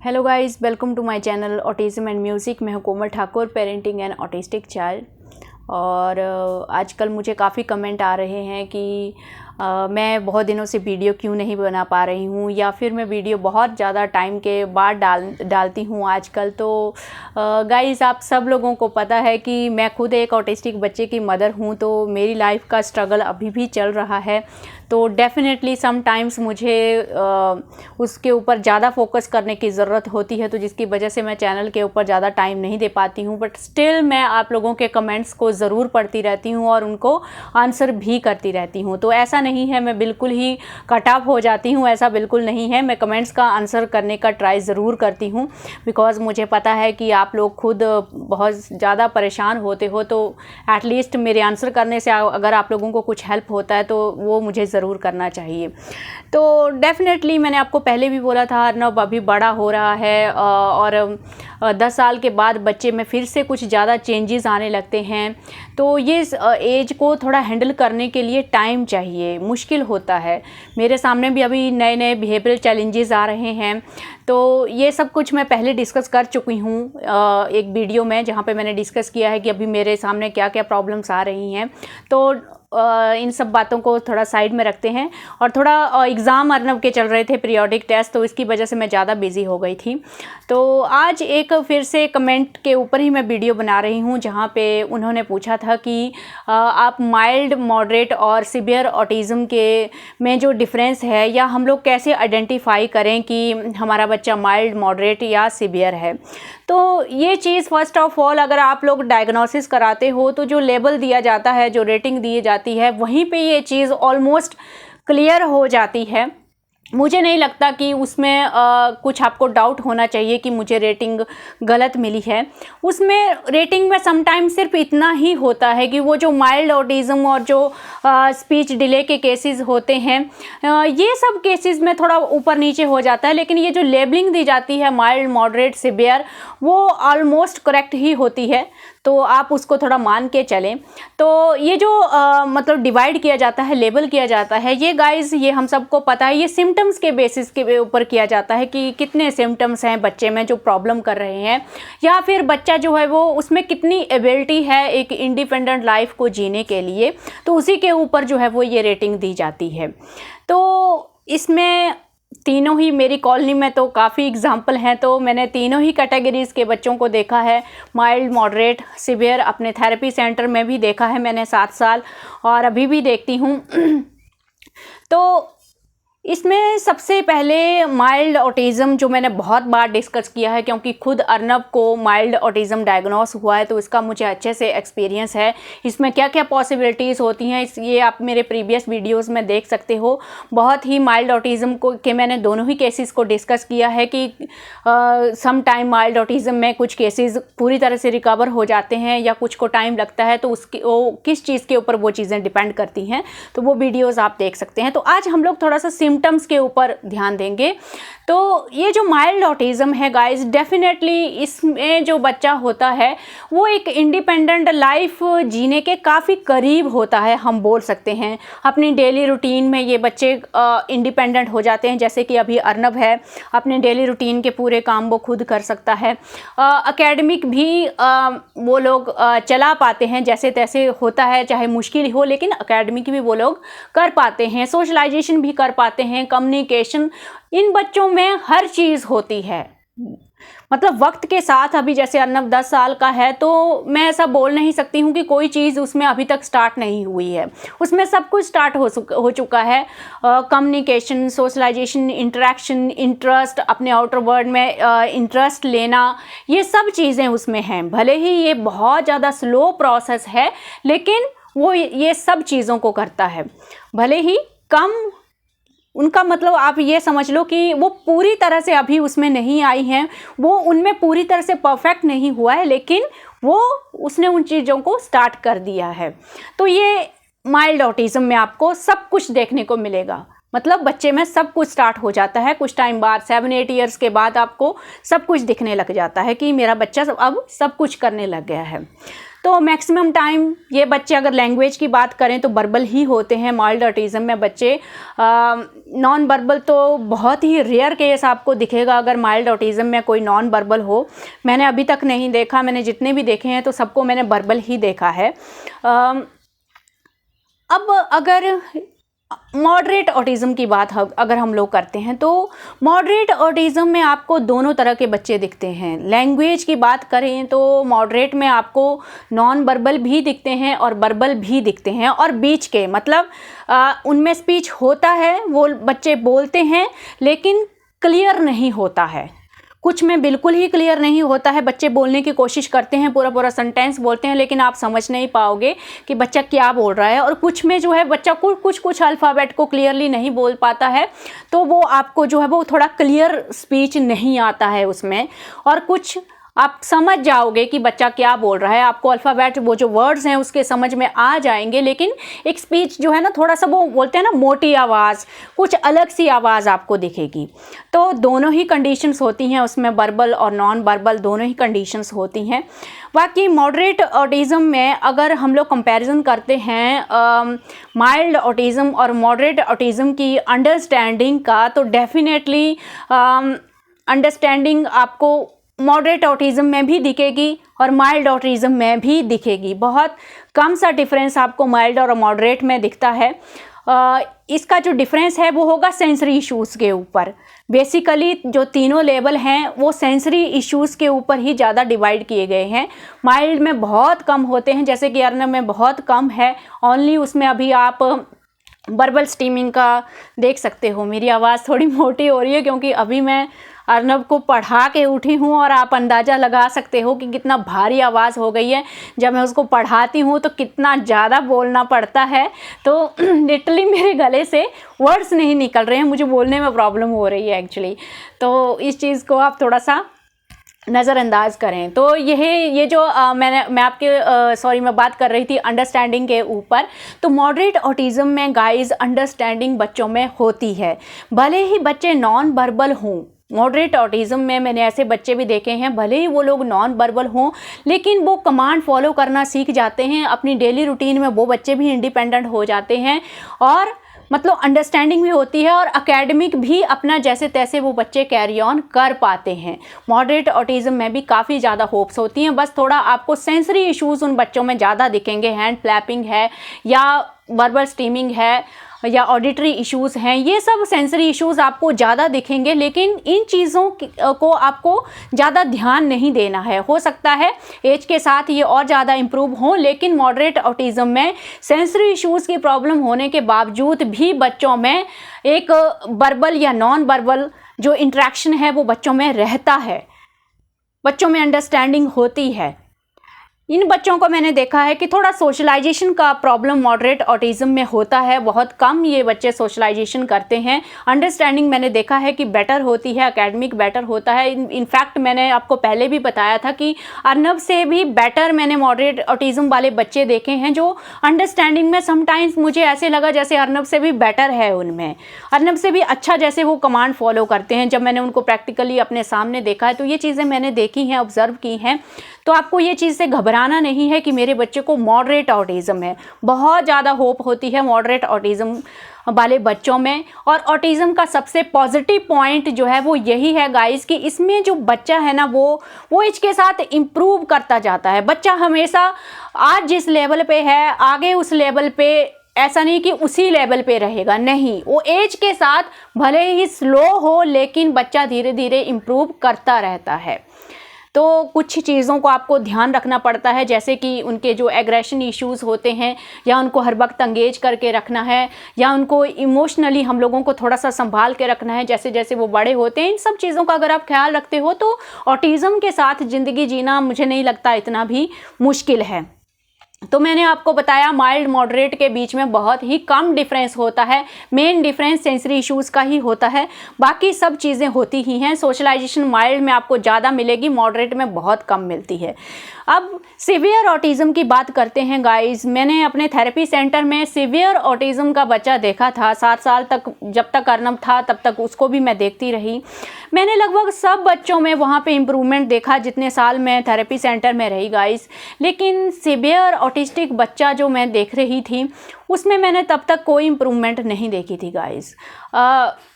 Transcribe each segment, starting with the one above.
Hello guys, welcome to my channel autism and music. मैं हूं Komal Thakur, parenting and autistic child. और आजकल मुझे काफ़ी कमेंट आ रहे हैं कि मैं बहुत दिनों से वीडियो क्यों नहीं बना पा रही हूँ, या फिर मैं वीडियो बहुत ज़्यादा टाइम के बाद डालती हूँ आजकल। तो गाइस, आप सब लोगों को पता है कि मैं खुद एक ऑटिस्टिक बच्चे की मदर हूँ, तो मेरी लाइफ का स्ट्रगल अभी भी चल रहा है। तो डेफ़िनेटली समटाइम्स मुझे उसके ऊपर ज़्यादा फोकस करने की ज़रूरत होती है, तो जिसकी वजह से मैं चैनल के ऊपर ज़्यादा टाइम नहीं दे पाती हूँ। बट स्टिल मैं आप लोगों के कमेंट्स को ज़रूर पढ़ती रहती हूँ और उनको आंसर भी करती रहती हूँ। तो ऐसा नहीं है मैं बिल्कुल ही कट ऑफ हो जाती हूँ, ऐसा बिल्कुल नहीं है। मैं कमेंट्स का आंसर करने का ट्राई ज़रूर करती हूँ, बिकॉज़ मुझे पता है कि आप लोग खुद बहुत ज़्यादा परेशान होते हो। तो एटलीस्ट मेरे आंसर करने से अगर आप लोगों को कुछ हेल्प होता है तो वो मुझे ज़रूर करना चाहिए। तो डेफ़िनेटली मैंने आपको पहले भी बोला था, अर्नब अभी बड़ा हो रहा है और 10 साल के बाद बच्चे में फिर से कुछ ज़्यादा चेंजेस आने लगते हैं। तो ये एज को थोड़ा हैंडल करने के लिए टाइम चाहिए, मुश्किल होता है। मेरे सामने भी अभी नए नए बिहेवियरल चैलेंजेस आ रहे हैं। तो ये सब कुछ मैं पहले डिस्कस कर चुकी हूँ एक वीडियो में, जहाँ पे मैंने डिस्कस किया है कि अभी मेरे सामने क्या क्या प्रॉब्लम्स आ रही हैं। तो इन सब बातों को थोड़ा साइड में रखते हैं। और थोड़ा एग्ज़ाम अर्नब के चल रहे थे, पीरियोडिक टेस्ट, तो इसकी वजह से मैं ज़्यादा बिजी हो गई थी। तो आज एक फिर से कमेंट के ऊपर ही मैं वीडियो बना रही हूँ, जहाँ पे उन्होंने पूछा था कि आप माइल्ड, मॉडरेट और सीवियर ऑटिज़म के में जो डिफरेंस है, या हम लोग कैसे आइडेंटिफाई करें कि हमारा बच्चा माइल्ड, मॉडरेट या सीवियर है। तो ये चीज़ फर्स्ट ऑफ ऑल, अगर आप लोग डायग्नोसिस कराते हो तो जो लेबल दिया जाता है, जो रेटिंग दी जाती है, वहीं पे ये चीज़ ऑलमोस्ट क्लियर हो जाती है। मुझे नहीं लगता कि उसमें कुछ आपको डाउट होना चाहिए कि मुझे रेटिंग गलत मिली है। उसमें रेटिंग में समटाइम सिर्फ इतना ही होता है कि वो जो माइल्ड ऑटिज़म और जो स्पीच डिले के केसेस होते हैं, ये सब केसेस में थोड़ा ऊपर नीचे हो जाता है। लेकिन ये जो लेबलिंग दी जाती है माइल्ड, मॉडरेट, सिवियर, वो ऑलमोस्ट करेक्ट ही होती है। तो आप उसको थोड़ा मान के चलें। तो ये जो मतलब डिवाइड किया जाता है, लेबल किया जाता है, ये गाइस, ये हम सबको पता है, ये सिम्टम्स के बेसिस के ऊपर किया जाता है कि कितने सिम्टम्स हैं बच्चे में जो प्रॉब्लम कर रहे हैं, या फिर बच्चा जो है वो उसमें कितनी एबिलिटी है एक इंडिपेंडेंट लाइफ को जीने के लिए। तो उसी के ऊपर जो है वो ये रेटिंग दी जाती है। तो इसमें तीनों ही, मेरी कॉलोनी में तो काफ़ी एग्जाम्पल हैं, तो मैंने तीनों ही कैटेगरीज़ के बच्चों को देखा है, माइल्ड, मॉडरेट, सीवियर। अपने थेरेपी सेंटर में भी देखा है मैंने 7 साल, और अभी भी देखती हूँ। तो इसमें सबसे पहले माइल्ड ऑटिज़म, जो मैंने बहुत बार डिस्कस किया है, क्योंकि खुद अर्नब को माइल्ड ऑटिज़म डायग्नोस हुआ है, तो इसका मुझे अच्छे से एक्सपीरियंस है। इसमें क्या क्या पॉसिबिलिटीज़ होती हैं, ये आप मेरे प्रीवियस वीडियोस में देख सकते हो। बहुत ही माइल्ड ऑटिज़म को के मैंने दोनों ही केसेस को डिस्कस किया है कि सम टाइम माइल्ड ऑटिज़म में कुछ केसेस पूरी तरह से रिकवर हो जाते हैं, या कुछ को टाइम लगता है। तो उसकी वो किस चीज़ के ऊपर वो चीज़ें डिपेंड करती हैं, तो वो वीडियोज़ आप देख सकते हैं। तो आज हम लोग थोड़ा सा सिम्टम्स के ऊपर ध्यान देंगे। तो ये जो माइल्ड ऑटिज़म है गाइस, डेफिनेटली इसमें जो बच्चा होता है वो एक इंडिपेंडेंट लाइफ जीने के काफ़ी करीब होता है, हम बोल सकते हैं। अपनी डेली रूटीन में ये बच्चे इंडिपेंडेंट हो जाते हैं। जैसे कि अभी अर्नब है, अपने डेली रूटीन के पूरे काम वो खुद कर सकता है। एकेडमिक भी वो लोग चला पाते हैं, जैसे तैसे होता है, चाहे मुश्किल हो, लेकिन एकेडमिक भी वो लोग कर पाते हैं। सोशलाइजेशन भी कर पाते हैं, कम्युनिकेशन, इन बच्चों में हर चीज़ होती है। मतलब वक्त के साथ, अभी जैसे अर्नब 10 साल का है, तो मैं ऐसा बोल नहीं सकती हूँ कि कोई चीज़ उसमें अभी तक स्टार्ट नहीं हुई है। उसमें सब कुछ स्टार्ट हो चुका है। कम्युनिकेशन, सोशलाइजेशन, इंटरेक्शन, इंटरेस्ट, अपने आउटर वर्ल्ड में इंटरेस्ट लेना, ये सब चीज़ें उसमें हैं। भले ही ये बहुत ज़्यादा स्लो प्रोसेस है, लेकिन वो ये सब चीज़ों को करता है। भले ही कम, उनका मतलब आप ये समझ लो कि वो पूरी तरह से अभी उसमें नहीं आई हैं, वो उनमें पूरी तरह से परफेक्ट नहीं हुआ है, लेकिन वो उसने उन चीज़ों को स्टार्ट कर दिया है। तो ये माइल्ड ऑटिज़म में आपको सब कुछ देखने को मिलेगा। मतलब बच्चे में सब कुछ स्टार्ट हो जाता है कुछ टाइम बाद, 7-8 ईयर्स के बाद आपको सब कुछ दिखने लग जाता है कि मेरा बच्चा अब सब कुछ करने लग गया है। तो मैक्सिमम टाइम ये बच्चे अगर लैंग्वेज की बात करें तो वर्बल ही होते हैं। माइल्ड ऑटिज़म में बच्चे नॉन वर्बल तो बहुत ही रेयर केस आपको दिखेगा अगर माइल्ड ऑटिज़म में कोई नॉन वर्बल हो। मैंने अभी तक नहीं देखा, मैंने जितने भी देखे हैं तो सबको मैंने वर्बल ही देखा है। अब अगर मॉडरेट ऑटिज़म की बात अगर हम लोग करते हैं तो मॉडरेट ऑटिज़म में आपको दोनों तरह के बच्चे दिखते हैं। लैंग्वेज की बात करें तो मॉडरेट में आपको नॉन वर्बल भी दिखते हैं और वर्बल भी दिखते हैं, और बीच के मतलब उनमें स्पीच होता है, वो बच्चे बोलते हैं लेकिन क्लियर नहीं होता है। कुछ में बिल्कुल ही क्लियर नहीं होता है, बच्चे बोलने की कोशिश करते हैं, पूरा पूरा सेंटेंस बोलते हैं लेकिन आप समझ नहीं पाओगे कि बच्चा क्या बोल रहा है। और कुछ में जो है बच्चा कुछ अल्फ़ाबेट को क्लियरली नहीं बोल पाता है, तो वो आपको जो है वो थोड़ा क्लियर स्पीच नहीं आता है उसमें। और कुछ आप समझ जाओगे कि बच्चा क्या बोल रहा है, आपको अल्फ़ाबेट वो जो वर्ड्स हैं उसके समझ में आ जाएंगे, लेकिन एक स्पीच जो है ना थोड़ा सा वो बोलते हैं ना मोटी आवाज़, कुछ अलग सी आवाज़ आपको दिखेगी। तो दोनों ही कंडीशंस होती हैं उसमें, वर्बल और नॉन वर्बल दोनों ही कंडीशंस होती हैं। बाकी मॉडरेट ऑटिज़म में अगर हम लोग कंपैरिजन करते हैं माइल्ड ऑटिज़म और मॉडरेट ऑटिज़म की अंडरस्टैंडिंग का, तो डेफिनेटली अंडरस्टैंडिंग आपको मॉडरेट ऑटिज़म में भी दिखेगी और माइल्ड ऑटिज़म में भी दिखेगी। बहुत कम सा डिफरेंस आपको माइल्ड और मॉडरेट में दिखता है। इसका जो डिफरेंस है वो होगा सेंसरी इश्यूज़ के ऊपर। बेसिकली जो तीनों लेवल हैं वो सेंसरी इश्यूज़ के ऊपर ही ज़्यादा डिवाइड किए गए हैं। माइल्ड में बहुत कम होते हैं, जैसे कि अर्नब में बहुत कम है, ओनली उसमें अभी आप वर्बल स्टीमिंग का देख सकते हो। मेरी आवाज़ थोड़ी मोटी हो रही है क्योंकि अभी मैं अर्नब को पढ़ा के उठी हूँ, और आप अंदाज़ा लगा सकते हो कि कितना भारी आवाज़ हो गई है। जब मैं उसको पढ़ाती हूँ तो कितना ज़्यादा बोलना पड़ता है, तो लिटरली मेरे गले से वर्ड्स नहीं निकल रहे हैं, मुझे बोलने में प्रॉब्लम हो रही है एक्चुअली। तो इस चीज़ को आप थोड़ा सा नज़रअंदाज करें। तो ये जो मैं बात कर रही थी अंडरस्टैंडिंग के ऊपर। तो मॉडरेट ऑटिज़म में गाइस अंडरस्टैंडिंग बच्चों में होती है, भले ही बच्चे नॉन वर्बल हों। मॉडरेट ऑटिज़म में मैंने ऐसे बच्चे भी देखे हैं, भले ही वो लोग नॉन वर्बल हों लेकिन वो कमांड फॉलो करना सीख जाते हैं। अपनी डेली रूटीन में वो बच्चे भी इंडिपेंडेंट हो जाते हैं, और मतलब अंडरस्टैंडिंग भी होती है, और एकेडमिक भी अपना जैसे तैसे वो बच्चे कैरी ऑन कर पाते हैं। मॉडरेट ऑटिज़म में भी काफ़ी ज़्यादा होप्स होती हैं, बस थोड़ा आपको सेंसरी इश्यूज़ उन बच्चों में ज़्यादा दिखेंगे। हैंड फ्लैपिंग है या वर्बल स्टीमिंग है या ऑडिटरी इश्यूज़ हैं, ये सब सेंसरी इश्यूज़ आपको ज़्यादा दिखेंगे, लेकिन इन चीज़ों को आपको ज़्यादा ध्यान नहीं देना है। हो सकता है एज के साथ ये और ज़्यादा इम्प्रूव हों, लेकिन मॉडरेट ऑटिज़म में सेंसरी इश्यूज़ की प्रॉब्लम होने के बावजूद भी बच्चों में एक वर्बल या नॉन वर्बल जो इंटरेक्शन है वो बच्चों में रहता है, बच्चों में अंडरस्टैंडिंग होती है। इन बच्चों को मैंने देखा है कि थोड़ा सोशलाइजेशन का प्रॉब्लम मॉडरेट ऑटिज़म में होता है, बहुत कम ये बच्चे सोशलाइजेशन करते हैं। अंडरस्टैंडिंग मैंने देखा है कि बेटर होती है, एकेडमिक बेटर होता है। इनफैक्ट मैंने आपको पहले भी बताया था कि अर्नब से भी बेटर मैंने मॉडरेट ऑटिज़म वाले बच्चे देखे हैं, जो अंडरस्टैंडिंग में समटाइम्स मुझे ऐसे लगा जैसे अर्नब से भी बेटर है, उनमें अर्नब से भी अच्छा जैसे वो कमांड फॉलो करते हैं। जब मैंने उनको प्रैक्टिकली अपने सामने देखा है तो ये चीज़ें मैंने देखी हैं, ऑब्जर्व की हैं। तो आपको ये चीज़ से घबराना नहीं है कि मेरे बच्चे को मॉडरेट ऑटिज़म है। बहुत ज़्यादा होप होती है मॉडरेट ऑटिज़म वाले बच्चों में। और ऑटिज़म का सबसे पॉजिटिव पॉइंट जो है वो यही है गाइस कि इसमें जो बच्चा है ना वो एज के साथ इम्प्रूव करता जाता है। बच्चा हमेशा आज जिस लेवल पे है आगे उस लेवल पे, ऐसा नहीं कि उसी लेवल पे रहेगा, नहीं, वो एज के साथ भले ही स्लो हो लेकिन बच्चा धीरे धीरे इम्प्रूव करता रहता है। तो कुछ चीज़ों को आपको ध्यान रखना पड़ता है, जैसे कि उनके जो एग्रेशन इश्यूज़ होते हैं, या उनको हर वक्त एंगेज करके रखना है, या उनको इमोशनली हम लोगों को थोड़ा सा संभाल के रखना है जैसे जैसे वो बड़े होते हैं। इन सब चीज़ों का अगर आप ख्याल रखते हो तो ऑटिज़म के साथ ज़िंदगी जीना मुझे नहीं लगता इतना भी मुश्किल है। तो मैंने आपको बताया माइल्ड मॉडरेट के बीच में बहुत ही कम डिफरेंस होता है, मेन डिफरेंस सेंसरी इश्यूज़ का ही होता है, बाकी सब चीज़ें होती ही हैं। सोशलाइजेशन माइल्ड में आपको ज़्यादा मिलेगी, मॉडरेट में बहुत कम मिलती है। अब सीवियर ऑटिज़म की बात करते हैं गाइस। मैंने अपने थेरेपी सेंटर में सीवियर ऑटिज़म का बच्चा देखा था 7 साल तक, जब तक अर्नब था तब तक उसको भी मैं देखती रही। मैंने लगभग सब बच्चों में वहाँ पे इम्प्रूवमेंट देखा जितने साल मैं थेरेपी सेंटर में रही गाइस। लेकिन सीवियर ऑटिस्टिक बच्चा जो मैं देख रही थी उसमें मैंने तब तक कोई इम्प्रूवमेंट नहीं देखी थी गाइस।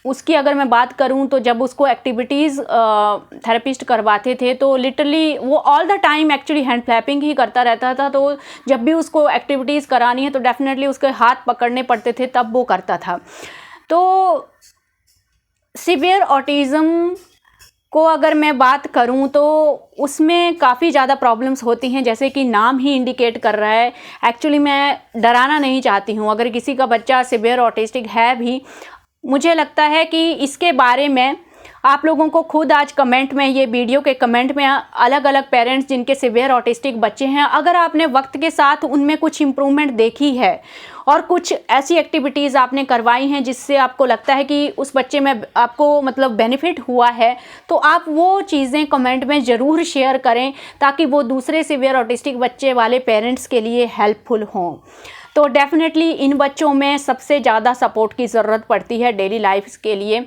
उसकी अगर मैं बात करूं तो जब उसको एक्टिविटीज़ थेरेपिस्ट करवाते थे तो लिटरली वो all the time actually hand flapping ही करता रहता था। तो जब भी उसको एक्टिविटीज़ करानी है तो डेफिनेटली उसके हाथ पकड़ने पड़ते थे, तब वो करता था। तो सीवियर ऑटिज़म को अगर मैं बात करूं तो उसमें काफ़ी ज़्यादा प्रॉब्लम्स होती हैं, जैसे कि नाम ही इंडिकेट कर रहा है। एक्चुअली मैं डराना नहीं चाहती हूं। अगर किसी का बच्चा सीवियर ऑटिस्टिक है भी, मुझे लगता है कि इसके बारे में आप लोगों को खुद आज कमेंट में, ये वीडियो के कमेंट में अलग अलग पेरेंट्स जिनके सीवियर ऑटिस्टिक बच्चे हैं, अगर आपने वक्त के साथ उनमें कुछ इम्प्रूवमेंट देखी है और कुछ ऐसी एक्टिविटीज़ आपने करवाई हैं जिससे आपको लगता है कि उस बच्चे में आपको मतलब बेनिफिट हुआ है, तो आप वो चीज़ें कमेंट में ज़रूर शेयर करें ताकि वो दूसरे सीवियर ऑटिस्टिक बच्चे वाले पेरेंट्स के लिए हेल्पफुल हों। तो डेफिनेटली इन बच्चों में सबसे ज़्यादा सपोर्ट की ज़रूरत पड़ती है डेली लाइफ के लिए।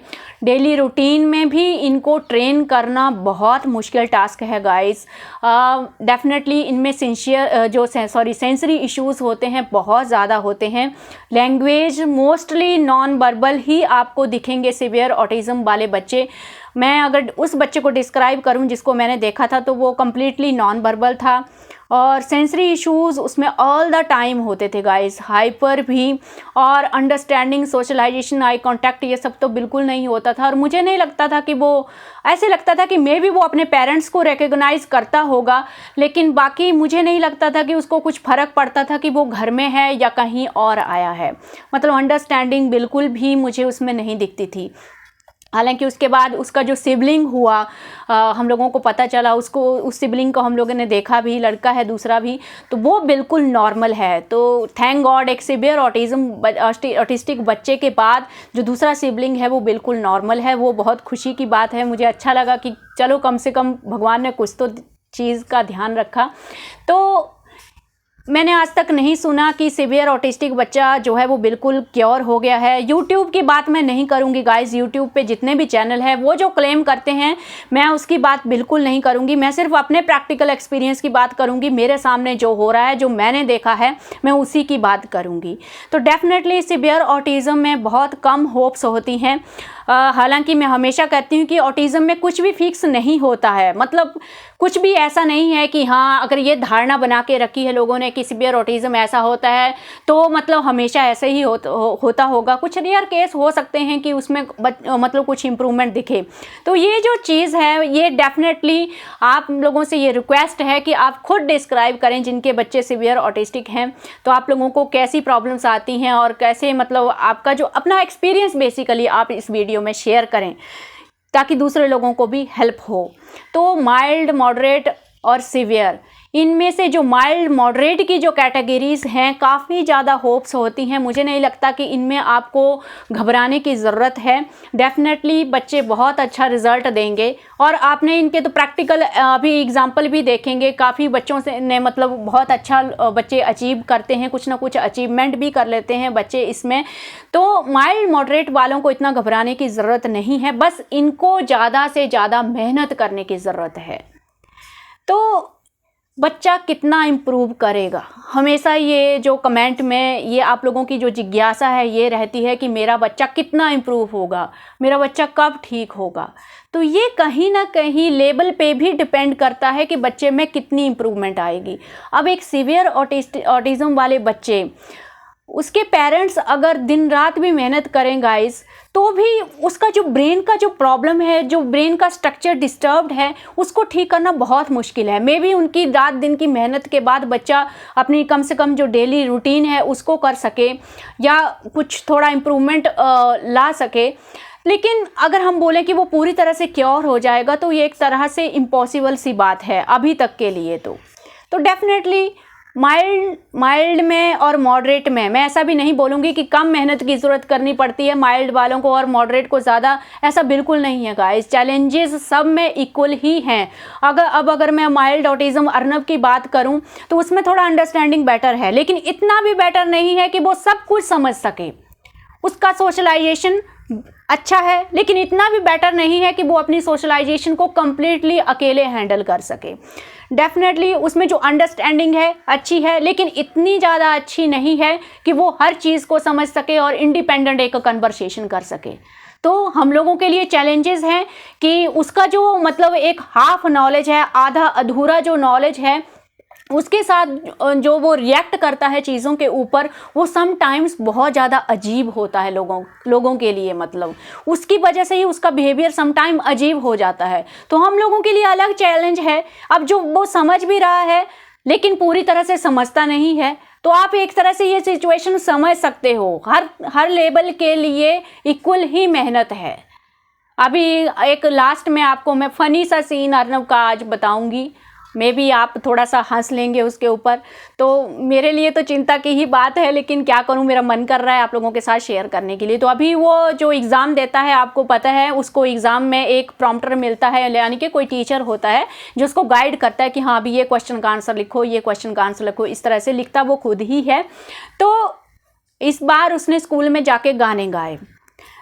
डेली रूटीन में भी इनको ट्रेन करना बहुत मुश्किल टास्क है गाइस। डेफिनेटली इनमें सेंसरी इश्यूज़ होते हैं, बहुत ज़्यादा होते हैं। लैंग्वेज मोस्टली नॉन वर्बल ही आपको दिखेंगे सीवियर ऑटिज़म वाले बच्चे। मैं अगर उस बच्चे को डिस्क्राइब करूं जिसको मैंने देखा था तो वो कम्प्लीटली नॉन वर्बल था और सेंसरी इश्यूज़ उसमें ऑल द टाइम होते थे गाइस। हाइपर भी और अंडरस्टैंडिंग, सोशलाइजेशन, आई कांटेक्ट, ये सब तो बिल्कुल नहीं होता था। और मुझे नहीं लगता था कि वो, ऐसे लगता था कि मे बी वो अपने पेरेंट्स को रिकॉग्नाइज़ करता होगा, लेकिन बाकी मुझे नहीं लगता था कि उसको कुछ फ़र्क पड़ता था कि वो घर में है या कहीं और आया है। मतलब अंडरस्टैंडिंग बिल्कुल भी मुझे उसमें नहीं दिखती थी। हालांकि उसके बाद उसका जो सिबलिंग हुआ, हम लोगों को पता चला, उसको, उस सिबलिंग को हम लोगों ने देखा भी, लड़का है दूसरा भी, तो वो बिल्कुल नॉर्मल है। तो थैंक गॉड एक सीवियर ऑटिस्टिक बच्चे के बाद जो दूसरा सिबलिंग है वो बिल्कुल नॉर्मल है। वो बहुत खुशी की बात है। मुझे अच्छा लगा कि चलो कम से कम भगवान ने कुछ तो चीज़ का ध्यान रखा। तो मैंने आज तक नहीं सुना कि सीवियर ऑटिस्टिक बच्चा जो है वो बिल्कुल क्योर हो गया है। यूट्यूब की बात मैं नहीं करूंगी गाइस। यूट्यूब पे जितने भी चैनल है वो जो क्लेम करते हैं मैं उसकी बात बिल्कुल नहीं करूंगी। मैं सिर्फ अपने प्रैक्टिकल एक्सपीरियंस की बात करूंगी। मेरे सामने जो हो रहा है, जो मैंने देखा है, मैं उसी की बात करूंगी। तो डेफिनेटली सीवियर ऑटिज़म में बहुत कम होप्स होती हैं। हालांकि मैं हमेशा कहती हूँ कि ऑटिज़म में कुछ भी फिक्स नहीं होता है। मतलब कुछ भी ऐसा नहीं है कि हाँ, अगर ये धारणा बना के रखी है लोगों ने कि सीवियर ऑटिज़म ऐसा होता है तो मतलब हमेशा ऐसे ही होता होगा। कुछ रेयर केस हो सकते हैं कि उसमें मतलब कुछ इम्प्रूवमेंट दिखे। तो ये जो चीज़ है, ये डेफिनेटली आप लोगों से ये रिक्वेस्ट है कि आप खुद डिस्क्राइब करें जिनके बच्चे सीवियर ऑटिस्टिक हैं, तो आप लोगों को कैसी प्रॉब्लम्स आती हैं और कैसे, मतलब आपका जो अपना एक्सपीरियंस बेसिकली आप इस वीडियो में शेयर करें ताकि दूसरे लोगों को भी हेल्प हो। तो माइल्ड, मॉडरेट और सीवियर, इनमें से जो माइल्ड मॉडरेट की जो कैटेगरीज़ हैं काफ़ी ज़्यादा होप्स होती हैं। मुझे नहीं लगता कि इनमें आपको घबराने की ज़रूरत है। डेफिनेटली बच्चे बहुत अच्छा रिज़ल्ट देंगे और आपने इनके तो प्रैक्टिकल अभी एग्जांपल भी देखेंगे। काफ़ी बच्चों से ने मतलब बहुत अच्छा बच्चे अचीव करते हैं, कुछ ना कुछ अचीवमेंट भी कर लेते हैं बच्चे इसमें। तो माइल्ड मॉडरेट वालों को इतना घबराने की ज़रूरत नहीं है, बस इनको ज़्यादा से ज़्यादा मेहनत करने की ज़रूरत है। तो बच्चा कितना इम्प्रूव करेगा, हमेशा ये जो कमेंट में ये आप लोगों की जो जिज्ञासा है ये रहती है कि मेरा बच्चा कितना इम्प्रूव होगा, मेरा बच्चा कब ठीक होगा। तो ये कहीं ना कहीं लेवल पे भी डिपेंड करता है कि बच्चे में कितनी इम्प्रूवमेंट आएगी। अब एक सीवियर ऑटिज़म वाले बच्चे, उसके पेरेंट्स अगर दिन रात भी मेहनत करें गाइस, तो भी उसका जो ब्रेन का जो प्रॉब्लम है, जो ब्रेन का स्ट्रक्चर डिस्टर्ब्ड है, उसको ठीक करना बहुत मुश्किल है। मे बी उनकी रात दिन की मेहनत के बाद बच्चा अपनी कम से कम जो डेली रूटीन है उसको कर सके या कुछ थोड़ा इम्प्रूवमेंट ला सके। लेकिन अगर हम बोलें कि वो पूरी तरह से क्योर हो जाएगा तो ये एक तरह से इम्पॉसिबल सी बात है अभी तक के लिए। तो डेफिनेटली माइल्ड में और मॉडरेट में, मैं ऐसा भी नहीं बोलूँगी कि कम मेहनत की ज़रूरत करनी पड़ती है माइल्ड वालों को और मॉडरेट को ज़्यादा, ऐसा बिल्कुल नहीं है गाइस। चैलेंजेस सब में इक्वल ही हैं। अगर मैं माइल्ड ऑटिज़म अर्नब की बात करूं तो उसमें थोड़ा अंडरस्टैंडिंग बेटर है, लेकिन इतना भी बेटर नहीं है कि वो सब कुछ समझ सके। उसका सोशलाइजेशन अच्छा है, लेकिन इतना भी बेटर नहीं है कि वो अपनी सोशलाइजेशन को कम्प्लीटली अकेले हैंडल कर सके। डेफिनेटली उसमें जो अंडरस्टैंडिंग है अच्छी है, लेकिन इतनी ज़्यादा अच्छी नहीं है कि वो हर चीज़ को समझ सके और इंडिपेंडेंट एक कन्वर्सेशन कर सके। तो हम लोगों के लिए चैलेंजेस हैं कि उसका जो मतलब एक हाफ नॉलेज है, आधा अधूरा जो नॉलेज है, उसके साथ जो वो रिएक्ट करता है चीज़ों के ऊपर, वो सम टाइम्स बहुत ज़्यादा अजीब होता है लोगों के लिए। मतलब उसकी वजह से ही उसका बिहेवियर सम टाइम अजीब हो जाता है। तो हम लोगों के लिए अलग चैलेंज है। अब जो वो समझ भी रहा है लेकिन पूरी तरह से समझता नहीं है, तो आप एक तरह से ये सिचुएशन समझ सकते हो। हर लेवल के लिए इक्वल ही मेहनत है। अभी एक लास्ट में आपको मैं फ़नी सा सीन अर्नब का आज बताऊंगी, मे भी आप थोड़ा सा हंस लेंगे उसके ऊपर। तो मेरे लिए तो चिंता की ही बात है, लेकिन क्या करूं, मेरा मन कर रहा है आप लोगों के साथ शेयर करने के लिए। तो अभी वो जो एग्ज़ाम देता है, आपको पता है, उसको एग्ज़ाम में एक प्रॉम्प्टर मिलता है, यानी कि कोई टीचर होता है जो उसको गाइड करता है कि हाँ अभी ये क्वेश्चन का आंसर लिखो, ये क्वेश्चन का आंसर लिखो। इस तरह से लिखता वो खुद ही है। तो इस बार उसने स्कूल में जाके गाने गाए।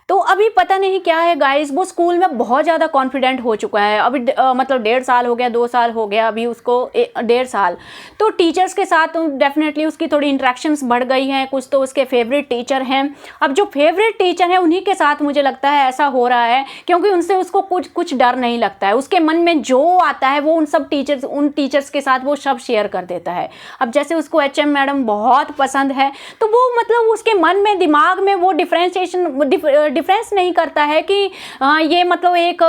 तो अभी पता नहीं क्या है गाइस, वो स्कूल में बहुत ज़्यादा कॉन्फिडेंट हो चुका है। अभी मतलब 1.5 साल हो गया, 2 साल हो गया अभी उसको, 1.5 साल। तो टीचर्स के साथ डेफिनेटली उसकी थोड़ी इंटरेक्शंस बढ़ गई हैं। कुछ तो उसके फेवरेट टीचर हैं। अब जो फेवरेट टीचर हैं उन्हीं के साथ मुझे लगता है ऐसा हो रहा है, क्योंकि उनसे उसको कुछ डर नहीं लगता है। उसके मन में जो आता है वो उन टीचर्स के साथ वो सब शेयर कर देता है। अब जैसे उसको HM मैडम बहुत पसंद है, तो वो मतलब उसके मन में, दिमाग में वो डिफरेंस नहीं करता है कि ये मतलब एक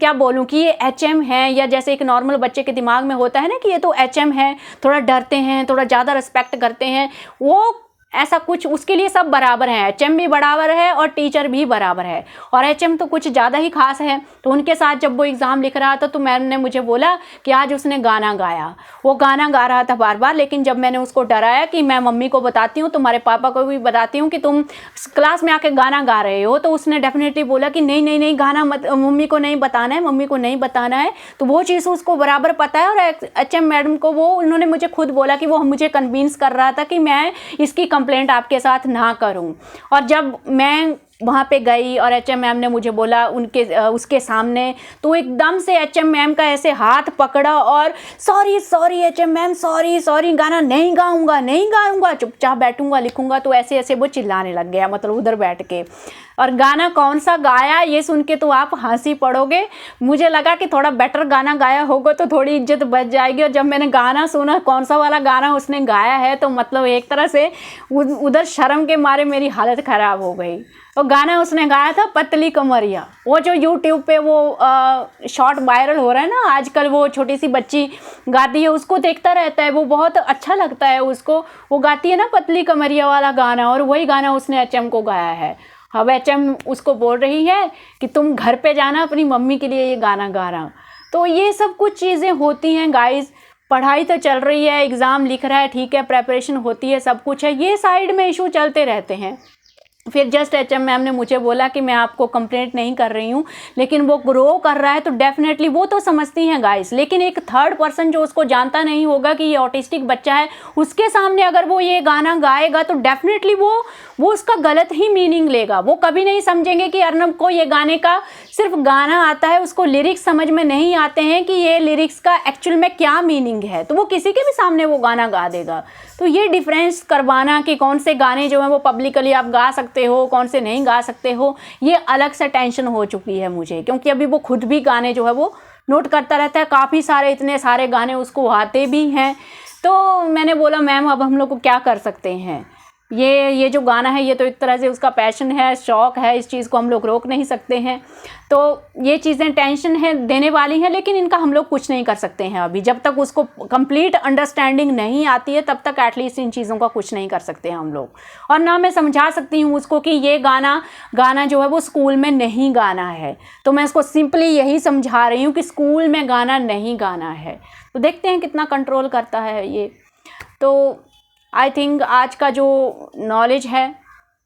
क्या बोलूं कि ये HM है, या जैसे एक नॉर्मल बच्चे के दिमाग में होता है ना कि ये तो HM है, थोड़ा डरते हैं, थोड़ा ज़्यादा रिस्पेक्ट करते हैं। वो ऐसा कुछ उसके लिए सब बराबर हैं। HM भी बराबर है और टीचर भी बराबर है, और HM तो कुछ ज़्यादा ही खास है। तो उनके साथ जब वो एग्ज़ाम लिख रहा था तो मैम ने मुझे बोला कि आज उसने गाना गाया। वो गाना गा रहा था बार बार, लेकिन जब मैंने उसको डराया कि मैं मम्मी को बताती हूँ, तुम्हारे पापा को भी बताती हूँ कि तुम क्लास में आके गाना गा रहे हो, तो उसने डेफिनेटली बोला कि नहीं नहीं नहीं, गाना मत, मम्मी को नहीं बताना है, मम्मी को नहीं बताना है। तो वो चीज़ उसको बराबर पता है। और HM मैडम को उन्होंने मुझे खुद बोला कि वो मुझे कन्विंस कर रहा था कि मैं इसकी कंप्लेंट आपके साथ ना करूं। और जब मैं वहाँ पे गई और HM मैम ने मुझे बोला उसके सामने, तो एकदम से HM मैम का ऐसे हाथ पकड़ा और सॉरी HM मैम, सॉरी, गाना नहीं गाऊंगा, चुपचाप बैठूंगा, लिखूंगा। तो ऐसे ऐसे वो चिल्लाने लग गया, मतलब उधर बैठ के। और गाना कौन सा गाया ये सुन के तो आप हंसी पड़ोगे। मुझे लगा कि थोड़ा बेटर गाना गाया होगा तो थोड़ी इज्जत बच जाएगी। और जब मैंने गाना सुना, कौन सा वाला गाना उसने गाया है, तो मतलब एक तरह से उधर शर्म के मारे मेरी हालत ख़राब हो गई। और गाना उसने गाया था पतली कमरिया। वो जो यूट्यूब पे वो शॉर्ट वायरल हो रहा है ना आजकल, वो छोटी सी बच्ची गाती है, उसको देखता रहता है, वो बहुत अच्छा लगता है उसको। वो गाती है ना पतली कमरिया वाला गाना, और वही गाना उसने HM को गाया है। अब HM उसको बोल रही है कि तुम घर पे जाना, अपनी मम्मी के लिए ये गाना गाना। तो ये सब कुछ चीज़ें होती हैं गाइस। पढ़ाई तो चल रही है, एग्ज़ाम लिख रहा है, ठीक है, प्रेपरेशन होती है, सब कुछ है, ये साइड में इशू चलते रहते हैं। फिर जस्ट HM मैम ने मुझे बोला कि मैं आपको कंप्लेंट नहीं कर रही हूँ, लेकिन वो ग्रो कर रहा है तो डेफिनेटली वो तो समझती हैं गाइस। लेकिन एक थर्ड पर्सन जो उसको जानता नहीं होगा कि ये ऑटिस्टिक बच्चा है, उसके सामने अगर वो ये गाना गाएगा तो डेफिनेटली वो उसका गलत ही मीनिंग लेगा। वो कभी नहीं समझेंगे कि अर्नब को ये गाने का सिर्फ गाना आता है, उसको लिरिक्स समझ में नहीं आते हैं कि ये लिरिक्स का एक्चुअल में क्या मीनिंग है, तो वो किसी के भी सामने वो गाना गा देगा। तो ये डिफरेंस करवाना कि कौन से गाने जो हैं वो पब्लिकली आप गा सकते हो, कौन से नहीं गा सकते हो, ये अलग से टेंशन हो चुकी है मुझे। क्योंकि अभी वो खुद भी गाने जो है वो नोट करता रहता है, काफ़ी सारे, इतने सारे गाने उसको आते भी हैं। तो मैंने बोला मैम अब हम लोग को क्या कर सकते हैं, ये जो गाना है ये तो एक तरह से उसका पैशन है, शौक़ है, इस चीज़ को हम लोग रोक नहीं सकते हैं। तो ये चीज़ें टेंशन है देने वाली हैं, लेकिन इनका हम लोग कुछ नहीं कर सकते हैं अभी। जब तक उसको कंप्लीट अंडरस्टैंडिंग नहीं आती है तब तक एटलीस्ट इन चीज़ों का कुछ नहीं कर सकते हैं हम लोग। और ना मैं समझा सकती हूँ उसको कि ये गाना जो है वो स्कूल में नहीं गाना है। तो मैं उसको सिंपली यही समझा रही हूँ कि स्कूल में गाना नहीं गाना है। तो देखते हैं कितना कंट्रोल करता है ये। तो आई थिंक आज का जो नॉलेज है,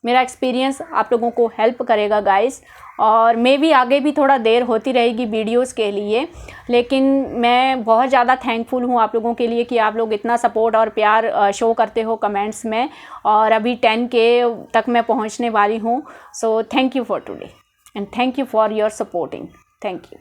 मेरा एक्सपीरियंस आप लोगों को हेल्प करेगा गाइस। और मे भी आगे भी थोड़ा देर होती रहेगी वीडियोस के लिए, लेकिन मैं बहुत ज़्यादा थैंकफुल हूँ आप लोगों के लिए कि आप लोग इतना सपोर्ट और प्यार शो करते हो कमेंट्स में। और अभी 10K तक मैं पहुँचने वाली हूँ। So thank you for today and thank you for your supporting. Thank you.